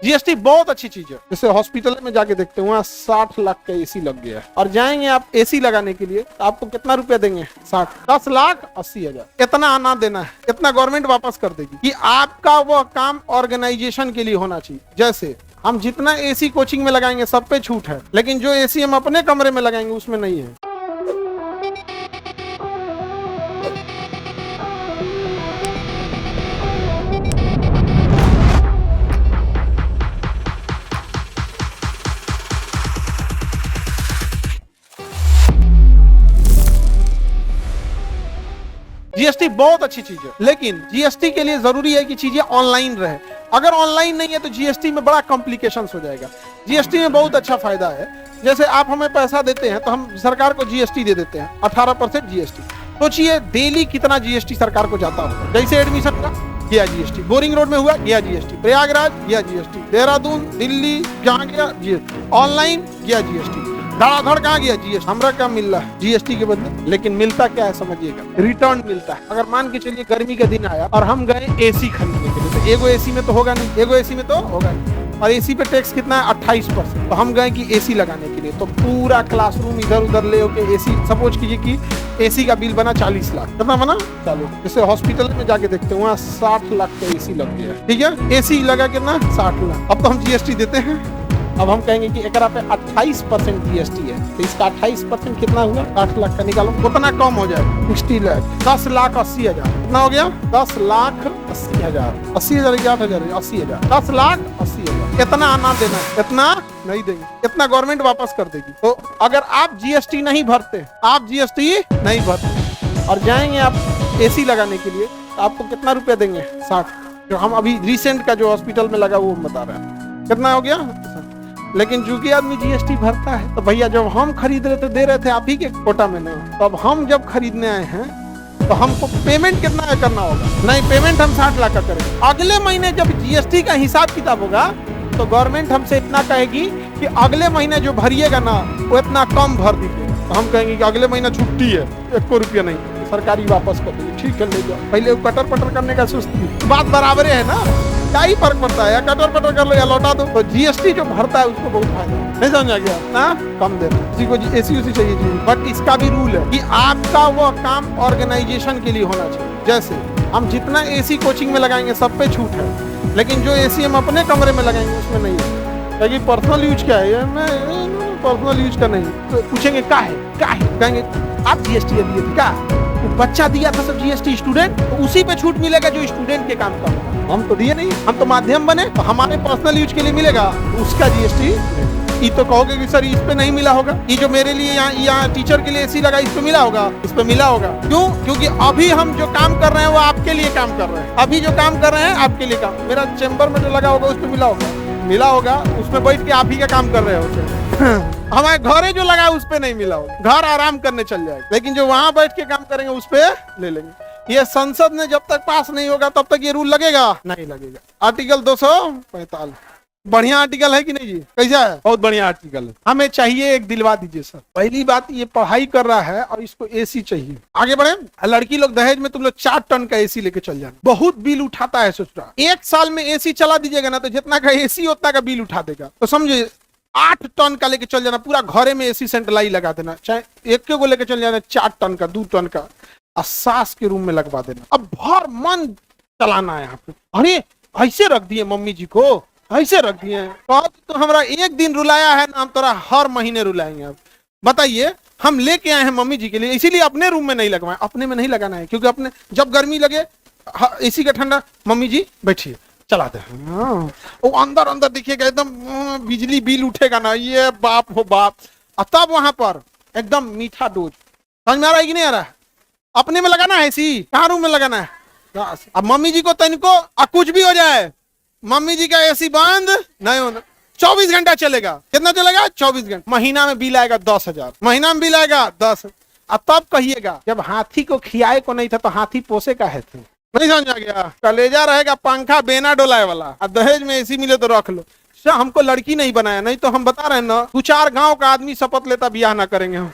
GST बहुत अच्छी चीज है। जैसे हॉस्पिटल में जाके देखते हैं वहाँ 60 लाख का एसी लग गया है और जाएंगे आप एसी लगाने के लिए तो आपको कितना रुपया देंगे? 60, 10,80,000। इतना आना देना है, इतना गवर्नमेंट वापस कर देगी। कि आपका वो काम ऑर्गेनाइजेशन के लिए होना चाहिए। जैसे हम जितना एसी कोचिंग में लगाएंगे सब पे छूट है, लेकिन जो एसी हम अपने कमरे में लगाएंगे उसमें नहीं है। जीएसटी बहुत अच्छी चीज है, लेकिन जीएसटी के लिए जरूरी है कि चीजें ऑनलाइन रहे। अगर ऑनलाइन नहीं है तो जीएसटी में बड़ा कॉम्प्लिकेशंस हो जाएगा। जीएसटी में बहुत अच्छा फायदा है। जैसे आप हमें पैसा देते हैं तो हम सरकार को जीएसटी दे देते हैं, 18% जीएसटी। सोचिए डेली कितना जीएसटी सरकार को जाता होगा। जैसे एडमिशन का गया जीएसटी, बोरिंग रोड में हुआ गया जीएसटी, प्रयागराज गया जीएसटी, देहरादून, दिल्ली जहां गया जीएसटी, ऑनलाइन गया जीएसटी, धड़ाधड़ कहाँ गया जीएसटी। हमरा क्या मिल रहा है जीएसटी के बदले? लेकिन मिलता क्या है समझिएगा, रिटर्न मिलता है। अगर मान के चलिए गर्मी का दिन आया और हम गए एसी खरीदने के लिए, तो एगो एसी में तो होगा नहीं, एगो एसी में तो होगा नहीं, और एसी पे टैक्स कितना है? 28%। तो हम गए कि एसी लगाने के लिए, तो पूरा क्लासरूम इधर उधर ले होके एसी, सपोज कीजिए कि एसी का बिल बना 40 लाख। कितना बना? 40। जैसे हॉस्पिटल में जाके देखते हैं वहाँ 60 लाख का एसी लग गया, ठीक है। एसी लगा कितना? 60 लाख। अब तो हम जीएसटी देते हैं। अब हम कहेंगे कि एकरा पे 28% जीएसटी है, तो इसका 28% कितना हुआ? 8 लाख का निकालो, उतना कम हो जाए 60 लाख, 10,80,000। कितना हो गया? 10,80,000। 80,000 की 8,000, 80,000, 10,80,000। इतना आना देना, इतना नहीं देंगे, इतना गवर्नमेंट वापस कर देगी। तो अगर आप जीएसटी नहीं भरते, और जाएंगे आप एसी लगाने के लिए, तो आपको कितना रुपया देंगे? 60। जो हम अभी रिसेंट का जो हॉस्पिटल में लगा वो बता रहा है, कितना हो गया? लेकिन चूंकि आदमी जीएसटी भरता है, तो भैया जब हम खरीद रहे थे दे रहे थे आप ही के कोटा में ना, तो अब हम जब खरीदने आए हैं तो हमको पेमेंट कितना करना होगा? नहीं, पेमेंट हम 60 लाख का करेंगे। अगले महीने जब जीएसटी का हिसाब किताब होगा तो गवर्नमेंट हमसे इतना कहेगी कि अगले महीने जो भरिएगा ना वो इतना कम भर दीजिए। तो हम कहेंगे कि अगले महीना छुट्टी है, 1 रुपया नहीं, सरकारी वापस कर देगी। ठीक है ले जाओ। पहले कटर पटर करने का सुस्ती, बात बराबर है ना, क्या ही फर्क पड़ता है? या कटर पटर कर लो या लौटा दो। तो जीएसटी जो भरता है उसको बहुत फायदा है। नहीं समझ आ गया ना? कम देना, किसी को एसी उसी चाहिए, बट इसका भी रूल है कि आपका वो काम ऑर्गेनाइजेशन के लिए होना चाहिए। जैसे हम जितना एसी कोचिंग में लगाएंगे सब पे छूट है, लेकिन जो एसी हम अपने कमरे में लगाएंगे उसमें नहीं है। क्योंकि पर्सनल यूज क्या है? मैं पर्सनल यूज का नहीं। तो पूछेंगे क्या है, कहेंगे आप जीएसटी दिए थे क्या? तो बच्चा दिया था सब जीएसटी, स्टूडेंट, तो उसी पे छूट मिलेगा जो स्टूडेंट के काम का होगा। हम तो दिए नहीं, हम तो माध्यम बने, तो हमारे पर्सनल यूज के लिए मिलेगा, उसका जीएसटी। ये तो कहोगे कि सर इस पे नहीं मिला होगा, ये जो मेरे लिए यहाँ टीचर के लिए एसी लगा इस पे मिला होगा, इस पे मिला होगा। क्यों? क्योंकि अभी हम जो काम कर रहे हैं वो आपके लिए काम कर रहे हैं। अभी जो काम कर रहे हैं आपके लिए काम, मेरा चैम्बर में जो लगा होगा उस पे मिला होगा, उसमें बैठ के आप ही का काम कर रहे हो। हमारे घरे जो लगा उस पे नहीं मिला होगा, घर आराम करने चल जाएगा, लेकिन जो वहां बैठ के काम करेंगे उस पे ले लेंगे। ये संसद में जब तक पास नहीं होगा तब तक ये रूल लगेगा नहीं लगेगा। आर्टिकल 245 बढ़िया आर्टिकल है कि नहीं जी? कैसा है? बहुत बढ़िया आर्टिकल है। हमें चाहिए एक दिलवा दीजिए सर। पहली बात, ये पढ़ाई कर रहा है और इसको एसी चाहिए। आगे बढ़े। लड़की लोग दहेज में तुम लोग 4 टन का एसी लेके चल जाना, बहुत बिल उठाता है ससुरा। 1 साल में एसी चला दीजिएगा ना तो जितना का एसी उतना का बिल उठा देगा। तो समझे 8 टन का लेके चल जाना, पूरा घरे में एसी सेंट्रलाइज लगा देना, चाहे एक को लेके चल जाना 4 टन का, 2 टन का, और सास के रूम में लगवा देना। अब भर मन चलाना है यहाँ पे। अरे ऐसे रख दिए मम्मी जी को, ऐसे रख दिए, तो हमारा एक दिन रुलाया है ना, हम तोरा हर महीने रुलाएंगे। अब बताइए, हम लेके आए हैं मम्मी जी के लिए, इसीलिए अपने रूम में नहीं लगवाए। अपने में नहीं लगाना है, क्योंकि अपने जब गर्मी लगे एसी का ठंडा, मम्मी जी बैठिए चलाते हैं, वो अंदर देखिएगा एकदम बिजली बिल उठेगा ना, ये बाप हो बाप। तब वहां पर एकदम मीठा डोज। समझ में आ रहा है कि नहीं आ रहा है? अपने में लगाना है एसी, कहाँ रूम में लगाना है? अब मम्मी जी को तनिको कुछ भी हो जाए, मम्मी जी का एसी बंद नहीं होना, 24 घंटा चलेगा। कितना चलेगा? 24 घंटा। महीना में बिल आएगा 10,000, महीना में बिल आएगा 10। अब तब कहिएगा जब हाथी को खियाए को नहीं था तो हाथी पोसे का है थे। नहीं समझ आ गया? कलेजा रहेगा पंखा बेना डोलाए वाला। अब दहेज में एसी मिले तो रख लो। हमको लड़की नहीं बनाया, नहीं तो हम बता रहे हैं ना, 2-4 गांव का आदमी शपथ लेता बियाह ना करेंगे हम।